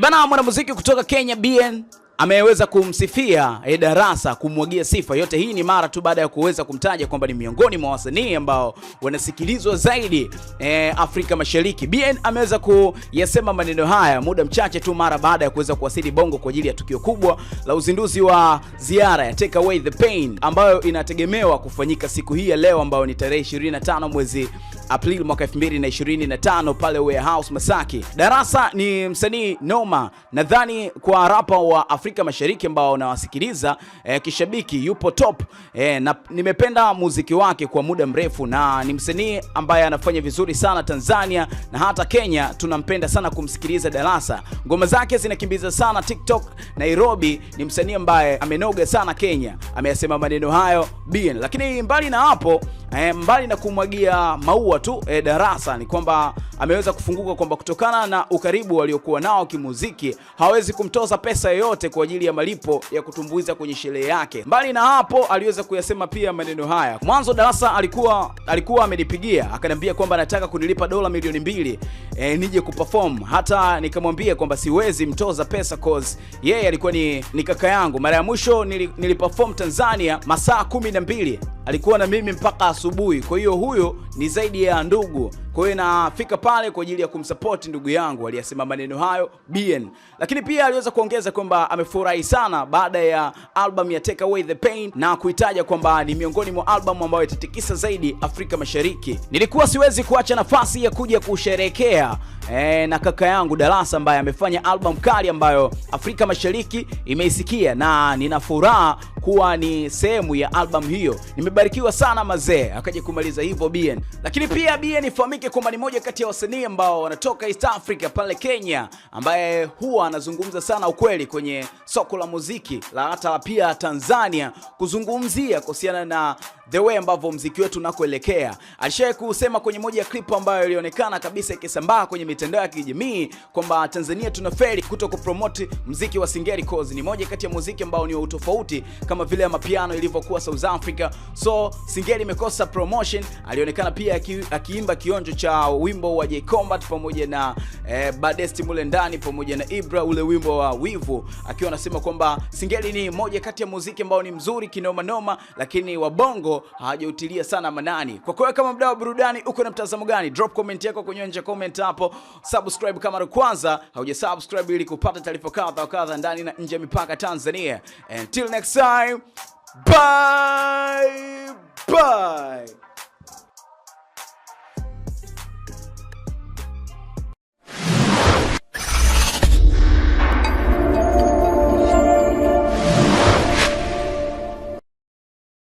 Bana, mwanamuziki kutoka Kenya Bien ameweza kumsifia Darasa, kumwagia sifa. Yote hii ni mara tu baada ya kuweza kumtaja kwamba ni miongoni mwa wasanii ambao wanasikilizwa zaidi Afrika Mashariki. Bien ameweza kuyasema maneno haya muda mchache tu mara baada ya kuweza kuwasili Bongo kwa ajili ya tukio kubwa la uzinduzi wa ziara ya Take Away the Pain ambayo inategemewa kufanyika siku hii ya leo ambayo ni tarehe 25 mwezi Aprili mwaka 2025 pale Warehouse Masaki. Darasa ni msanii noma, nadhani kwa rapa wa Afrika Mashariki ambao unawasikiliza kishabiki yupo top, na nimependa muziki wake kwa muda mrefu, na ni msanii ambaye anafanya vizuri sana Tanzania na hata Kenya tunampenda sana kumsikiliza Darasa. Ngoma zake zinakimbiza sana TikTok Nairobi. Ni msanii ambaye amenoga sana Kenya. Ameyasema maneno hayo Bien, lakini mbali na hapo mbali na kumwagia maua tu Darasa, ni kwamba ameweza kufunguka kwamba kutokana na ukaribu waliokuwa nao kimuziki hawezi kumtoza pesa yoyote kwa ajili ya malipo ya kutumbuiza kwenye sherehe yake. Mbali na hapo aliweza kuyasema pia maneno haya. Mwanzo Darasa alikuwa amenipigia akaniambia kwamba anataka kunilipa dola milioni 2 nije kuperform. Hata nikamwambia kwamba siwezi mtoza pesa cause yeye alikuwa ni kaka yangu. Mara ya mwisho niliperform Tanzania masaa 12 alikuwa na mimi mpaka asubuhi. Kwa hiyo huyo ni zaidi ya ndugu. Kwa hiyo nafika pale kwa ajili ya kumsupport ndugu yangu. Aliyasema maneno hayo Bien. Lakini pia aliweza kuongeza kwamba amefurahi sana baada ya album ya Take Away the Pain na kuitaja kwamba ni miongoni mwa album ambayo itatikisa zaidi Afrika Mashariki. Nilikuwa siwezi kuacha nafasi ya kuja kusherehekea na kaka yangu Darasa ambaye amefanya album kali ambayo Afrika Mashariki imeisikia, na nina furaha kuwa ni sehemu ya album hiyo. Nimebarikiwa sana mazee. Akaje kumaliza hivyo Bien. Lakini pia Bien ifahamike kwamba ni moja kati ya wasanii ambao wanatoka East Africa pale Kenya, ambaye huwa anazungumza sana ukweli kwenye soko la muziki la hata pia Tanzania, kuzungumzia kuhusiana na the way ambavyo muziki wetu unakoelekea. Alishawahi kusema kwenye moja ya clip ambayo ilionekana kabisa ikisambaa kwenye mitandao ya kijamii kwamba Tanzania tunafeli kuto kupromote muziki wa Singeli cause ni moja kati ya muziki ambao ni wa utofauti kama vile mapiano ilivyokuwa South Africa. So Singeli imekosa promotion. Alionekana pia akiimba kionjo cha wimbo wa J Combat pamoja na Badesti mule ndani pamoja na Ibra, ule wimbo wa Wivu, akiwa anasema kwamba Singeli ni moja kati ya muziki ambao ni mzuri kinoma noma, lakini wa Bongo hawajautilia sana manani. Kwa kweli kama mdau wa burudani uko na mtazamo gani? Drop comment yako kwenye nje comment hapo. Subscribe kama kwanza haujasubscribe ili kupata taarifa kadha ndani na nje ya mipaka Tanzania. Until next time, bye.